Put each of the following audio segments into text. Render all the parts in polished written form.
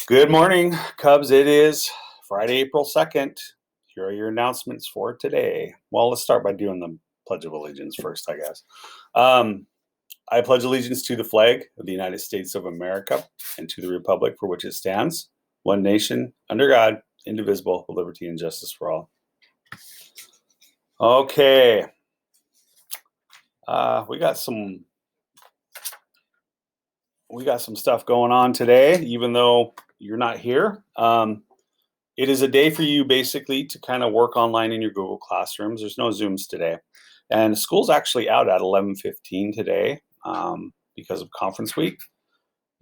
Good morning, Cubs. It is Friday, April 2nd. Here are your announcements for today. Well, let's start by doing the Pledge of Allegiance first, I guess. Um, I pledge allegiance to the flag of the United States of America and to the republic for which it stands, one nation, under God, indivisible, with liberty and justice for all. Okay. We got some stuff going on today, even though you're not here. It is a day for you basically to kind of work online in your Google Classrooms. There's no Zooms today. And school's actually out at 11:15 today because of conference week.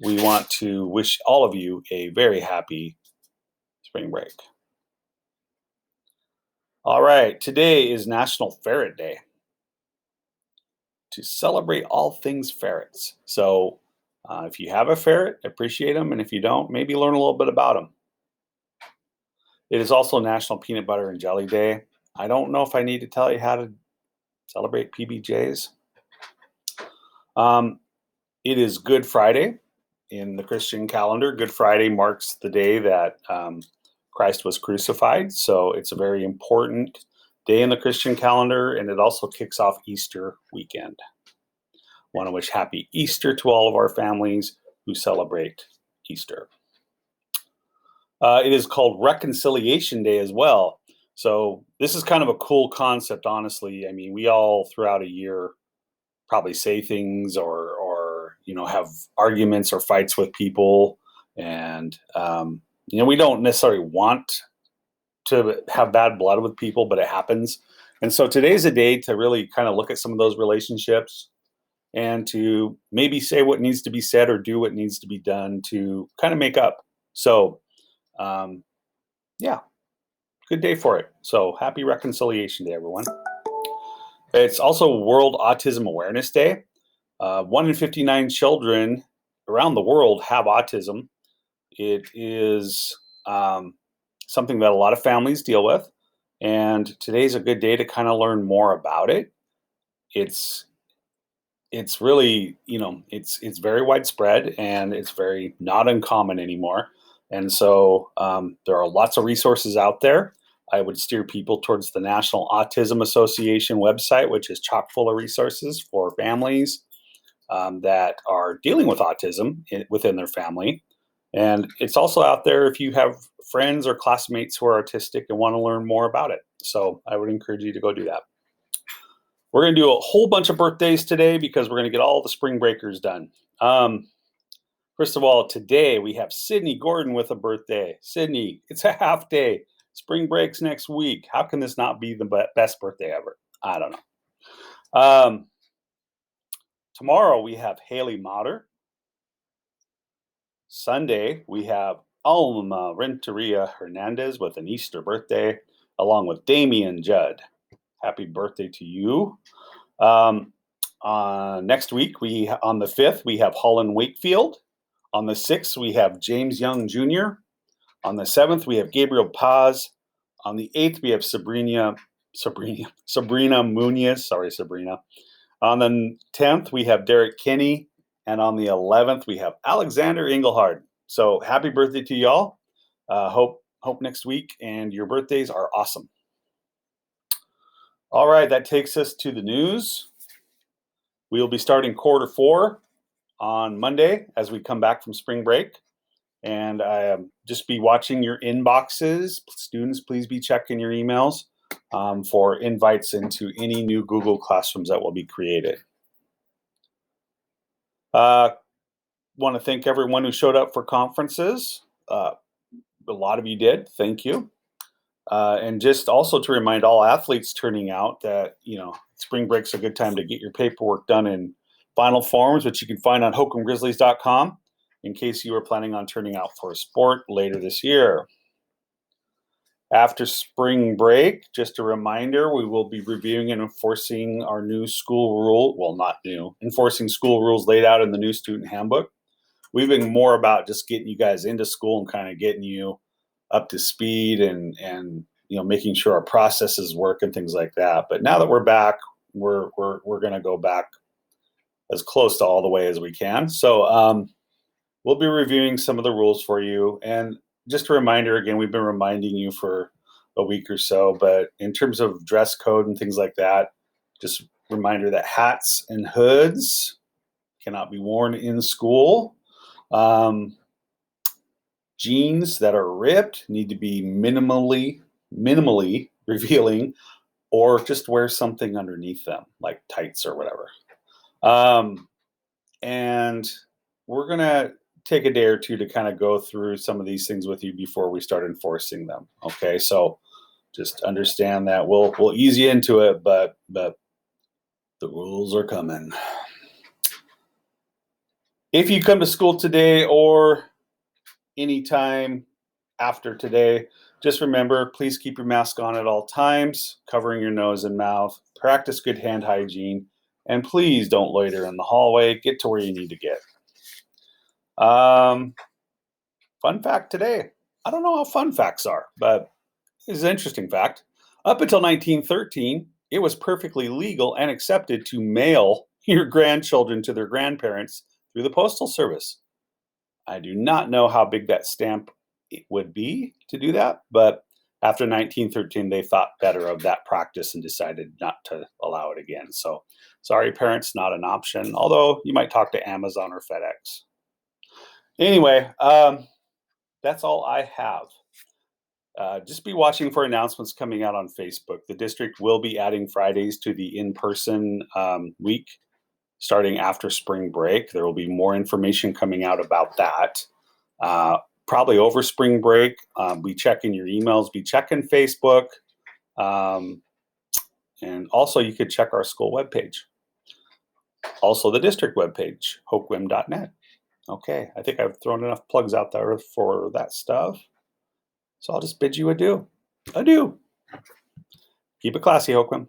We want to wish all of you a very happy spring break. All right, today is National Ferret Day, to celebrate all things ferrets. So if you have a ferret, appreciate them. And if you don't, maybe learn a little bit about them. It is also National Peanut Butter and Jelly Day. I don't know if I need to tell you how to celebrate PBJs. It is Good Friday in the Christian calendar. Good Friday marks the day that Christ was crucified. So it's a very important day in the Christian calendar, and it also kicks off Easter weekend. Want to wish happy Easter to all of our families who celebrate Easter. It is called Reconciliation Day as well. So this is kind of a cool concept, honestly. I mean, we all throughout a year probably say things or have arguments or fights with people, and we don't necessarily want to have bad blood with people, but it happens. And so today's a day to really kind of look at some of those relationships and to maybe say what needs to be said or do what needs to be done to kind of make up. So good day for it. So happy Reconciliation Day, everyone. It's also World Autism Awareness Day. 1 in 59 children around the world have autism. It is something that a lot of families deal with. And today's a good day to kind of learn more about it. It's really, it's very widespread and it's very not uncommon anymore. And so there are lots of resources out there. I would steer people towards the National Autism Association website, which is chock full of resources for families that are dealing with autism within their family. And it's also out there if you have friends or classmates who are autistic and want to learn more about it. So I would encourage you to go do that. We're going to do a whole bunch of birthdays today because we're going to get all the spring breakers done. First of all, today we have Sydney Gordon with a birthday. Sydney, it's a half day. Spring break's next week. How can this not be the best birthday ever? I don't know. Tomorrow we have Haley Motter. Sunday we have Alma Renteria Hernandez with an Easter birthday, along with Damian Judd. Happy birthday to you. Next week, on the 5th, we have Holland Wakefield. On the 6th, we have James Young Jr. On the 7th, we have Gabriel Paz. On the 8th, we have Sabrina Munoz. Sorry, Sabrina. On the 10th, we have Derek Kinney. And on the 11th, we have Alexander Engelhard. So happy birthday to y'all. Hope next week and your birthdays are awesome. All right, that takes us to the news. We will be starting quarter 4 on Monday as we come back from spring break. And just be watching your inboxes. Students, please be checking your emails for invites into any new Google Classrooms that will be created. Want to thank everyone who showed up for conferences. A lot of you did. Thank you. And just also to remind all athletes turning out that, spring break's a good time to get your paperwork done in final forms, which you can find on HokumGrizzlies.com in case you are planning on turning out for a sport later this year. After spring break, just a reminder, we will be reviewing and enforcing our new school rule. Well, not new, enforcing school rules laid out in the new student handbook. We've been more about just getting you guys into school and kind of getting you up to speed and making sure our processes work and things like that. But now that we're back, we're going to go back as close to all the way as we can. So we'll be reviewing some of the rules for you. And just a reminder again, we've been reminding you for a week or so, but in terms of dress code and things like that, just reminder that hats and hoods cannot be worn in school. Jeans that are ripped need to be minimally revealing, or just wear something underneath them, like tights or whatever. And we're going to take a day or two to kind of go through some of these things with you before we start enforcing them. Okay, so just understand that we'll ease you into it, but the rules are coming. If you come to school today or anytime after today, just remember, please keep your mask on at all times, covering your nose and mouth. Practice good hand hygiene, and please don't loiter in the hallway. Get to where you need to get. Fun fact today. I don't know how fun facts are, but it's an interesting fact. Up until 1913, it was perfectly legal and accepted to mail your grandchildren to their grandparents through the postal service. I do not know how big that stamp would be to do that, but after 1913, they thought better of that practice and decided not to allow it again. So, sorry, parents, not an option, although you might talk to Amazon or FedEx. Anyway, that's all I have. Just be watching for announcements coming out on Facebook. The district will be adding Fridays to the in-person week starting after spring break. There will be more information coming out about that. Probably over spring break. Be checking your emails, be checking Facebook. And also you could check our school webpage. Also the district webpage, hoquiam.net. Okay, I think I've thrown enough plugs out there for that stuff. So I'll just bid you adieu. Adieu. Keep it classy, Hoquiam.